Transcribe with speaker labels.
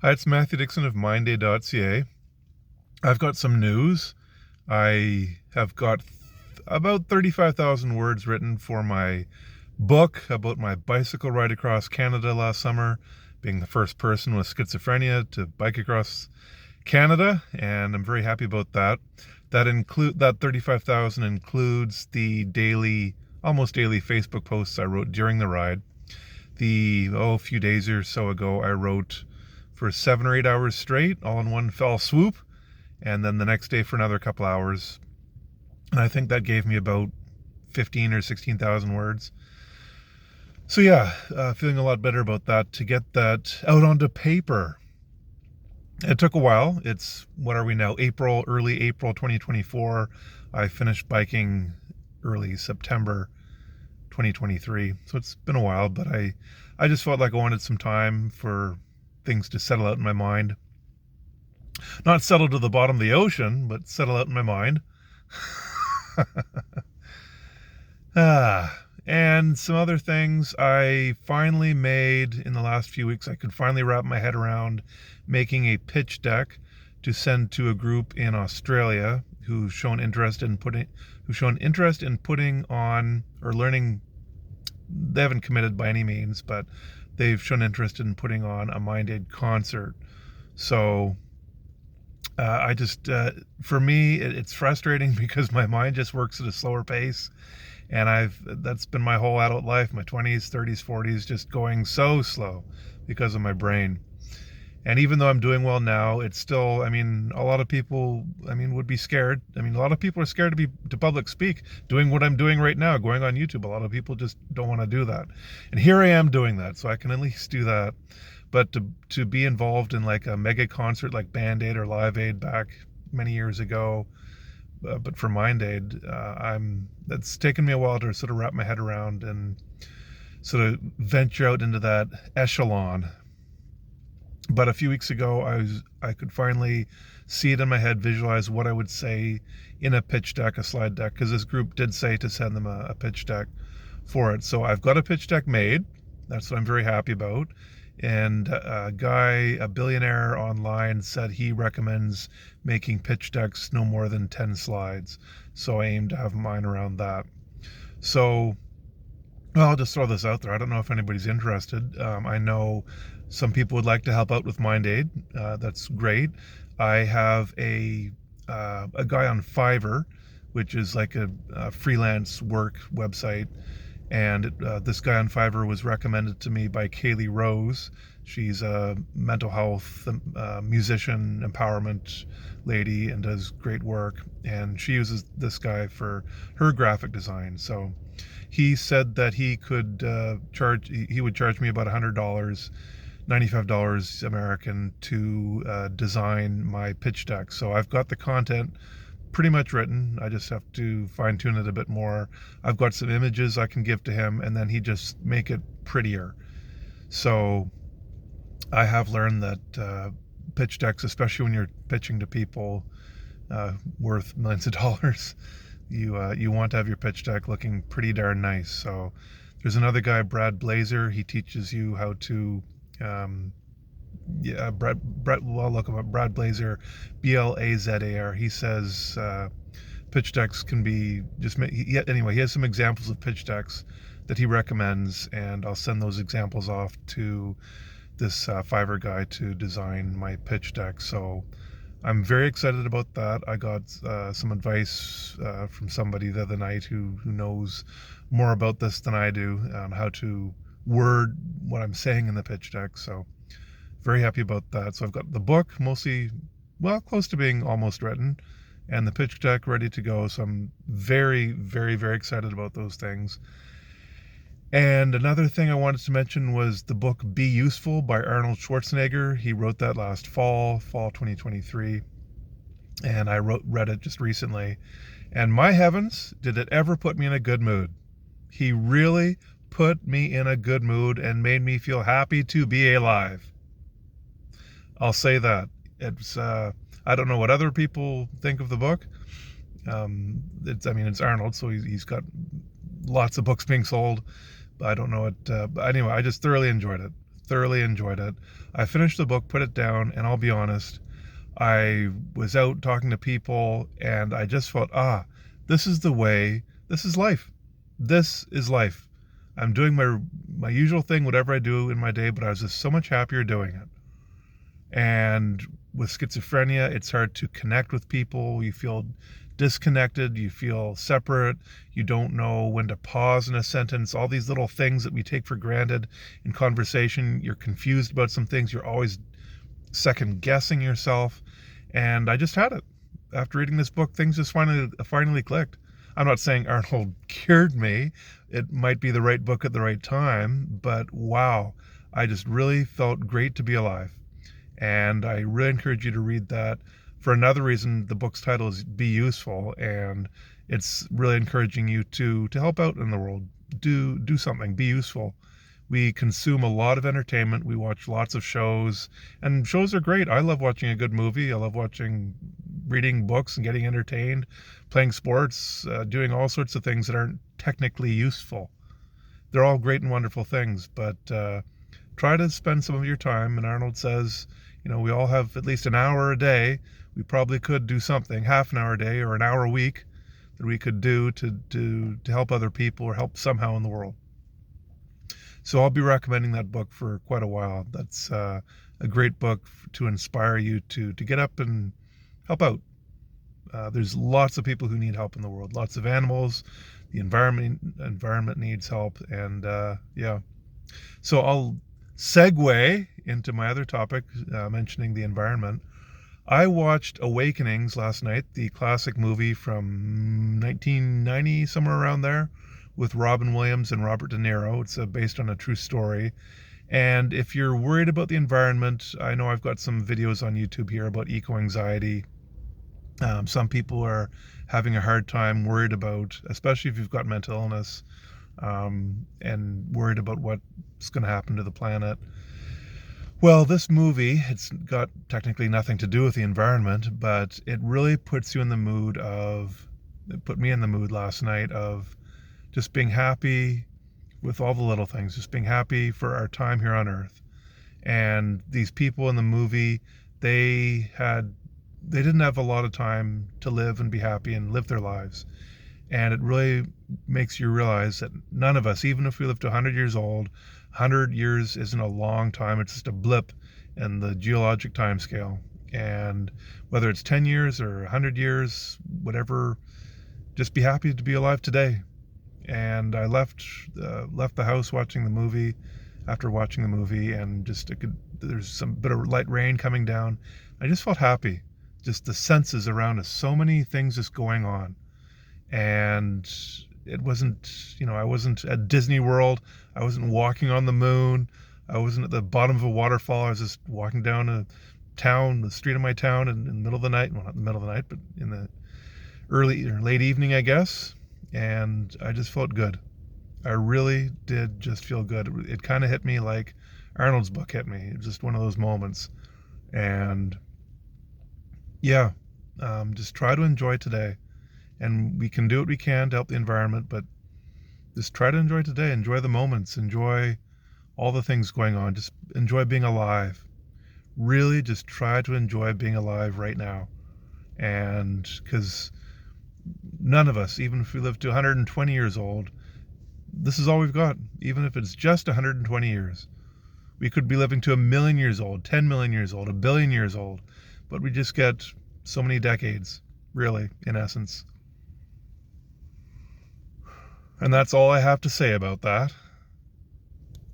Speaker 1: Hi, it's Matthew Dixon of mindday.ca. I've got some news. I have got about 35,000 words written for my book about my bicycle ride across Canada last summer, being the first person with schizophrenia to bike across Canada, and I'm very happy about that. That 35,000 includes the almost daily Facebook posts I wrote during the ride. A few days or so ago, I wrote for 7 or 8 hours straight, all in one fell swoop, and then the next day for another couple hours. And I think that gave me about 15 or 16,000 words. So yeah, feeling a lot better about that to get that out onto paper. It took a while. It's, what are we now? Early April 2024. I finished biking early September 2023. So it's been a while, but I just felt like I wanted some time for things to settle out in my mind. Not settle to the bottom of the ocean, but settle out in my mind. And some other things I finally made in the last few weeks. I could finally wrap my head around making a pitch deck to send to a group in Australia who've shown interest in putting on or learning. They haven't committed by any means, but they've shown interest in putting on a Mind Aid concert. So for me, it's frustrating because my mind just works at a slower pace. And that's been my whole adult life, my 20s, 30s, 40s, just going so slow because of my brain. And even though I'm doing well now, it's still, a lot of people, would be scared. A lot of people are scared to public speak, doing what I'm doing right now, going on YouTube. A lot of people just don't want to do that. And here I am doing that, so I can at least do that. But to be involved in like a mega concert like Band Aid or Live Aid back many years ago, but for Mind Aid, that's taken me a while to sort of wrap my head around and sort of venture out into that echelon. But a few weeks ago, I could finally see it in my head, visualize what I would say in a pitch deck, a slide deck, because this group did say to send them a pitch deck for it. So I've got a pitch deck made. That's what I'm very happy about. And a billionaire online, said he recommends making pitch decks no more than 10 slides. So I aim to have mine around that. So, well, I'll just throw this out there. I don't know if anybody's interested. I know some people would like to help out with Mind Aid. That's great. I have a guy on Fiverr, which is like a freelance work website. And this guy on Fiverr was recommended to me by Kaylee Rose. She's a mental health musician, empowerment lady, and does great work. And she uses this guy for her graphic design. So he said that he would charge me about $100, $95 American, to design my pitch deck. So I've got the content pretty much written. I just have to fine tune it a bit more. I've got some images I can give to him, and then he just make it prettier. So I have learned that pitch decks, especially when you're pitching to people worth millions of dollars, you want to have your pitch deck looking pretty darn nice. So there's another guy, Brad Blazer. He teaches you how to look him up. Brad Blazer, Blazar. He says pitch decks can be anyway. He has some examples of pitch decks that he recommends, and I'll send those examples off to this Fiverr guy to design my pitch deck. So I'm very excited about that. I got some advice from somebody the other night who knows more about this than I do on how to word what I'm saying in the pitch deck. So very happy about that. So I've got the book mostly, close to being almost written, and the pitch deck ready to go. So I'm very, very, very excited about those things. And another thing I wanted to mention was the book Be Useful by Arnold Schwarzenegger. He wrote that last fall 2023. And I read it just recently. And my heavens, did it ever put me in a good mood. He really put me in a good mood and made me feel happy to be alive. I'll say that. It's I don't know what other people think of the book. It's Arnold, so he's got lots of books being sold. But I don't know it. But anyway, I just thoroughly enjoyed it. thoroughly enjoyed it. I finished the book, put it down, and I'll be honest, I was out talking to people and I just felt, this is the way, this is life. This is life. I'm doing my usual thing, whatever I do in my day, but I was just so much happier doing it. And with schizophrenia, it's hard to connect with people. You feel disconnected, you feel separate, you don't know when to pause in a sentence, all these little things that we take for granted in conversation. You're confused about some things, you're always second guessing yourself. And I just had it. After reading this book, things just finally clicked. I'm not saying Arnold cured me. It might be the right book at the right time, but wow, I just really felt great to be alive. And I really encourage you to read that. For another reason, the book's title is Be Useful, and it's really encouraging you to help out in the world. Do something, be useful. We consume a lot of entertainment. We watch lots of shows, and shows are great. I love watching a good movie. I love reading books and getting entertained, playing sports, doing all sorts of things that aren't technically useful. They're all great and wonderful things, but try to spend some of your time. And Arnold says, we all have at least an hour a day. We probably could do something, half an hour a day or an hour a week, that we could do to help other people or help somehow in the world. So I'll be recommending that book for quite a while. That's a great book to inspire you to get up and help out. There's lots of people who need help in the world, lots of animals. The environment needs help. And yeah. So I'll segue into my other topic, mentioning the environment. I watched Awakenings last night, the classic movie from 1990, somewhere around there, with Robin Williams and Robert De Niro. It's based on a true story. And if you're worried about the environment, I know I've got some videos on YouTube here about eco-anxiety. Some people are having a hard time, worried about, especially if you've got mental illness, and worried about what's going to happen to the planet. Well, this movie, it's got technically nothing to do with the environment, but it really puts you in the mood it put me in the mood last night of just being happy with all the little things, just being happy for our time here on Earth. And these people in the movie, they didn't have a lot of time to live and be happy and live their lives. And it really makes you realize that none of us, even if we live to 100 years old, 100 years isn't a long time. It's just a blip in the geologic time scale. And whether it's 10 years or 100 years, whatever, just be happy to be alive today. And I left the house watching the movie, after watching the movie, and there's some bit of light rain coming down. I just felt happy. Just the senses around us, so many things just going on. And it wasn't, I wasn't at Disney World. I wasn't walking on the moon. I wasn't at the bottom of a waterfall. I was just walking down the street of my town in the middle of the night. Well, not in the middle of the night, but in the early or late evening, I guess. And I just felt good. I really did just feel good. It kind of hit me like Arnold's book hit me. It was just one of those moments. And yeah, just try to enjoy today. And we can do what we can to help the environment, but just try to enjoy today. Enjoy the moments. Enjoy all the things going on. Just enjoy being alive. Really just try to enjoy being alive right now. And because none of us, even if we live to 120 years old, this is all we've got. Even if it's just 120 years. We could be living to 1 million years old, 10 million years old, 1 billion years old. But we just get so many decades, really, in essence. And that's all I have to say about that.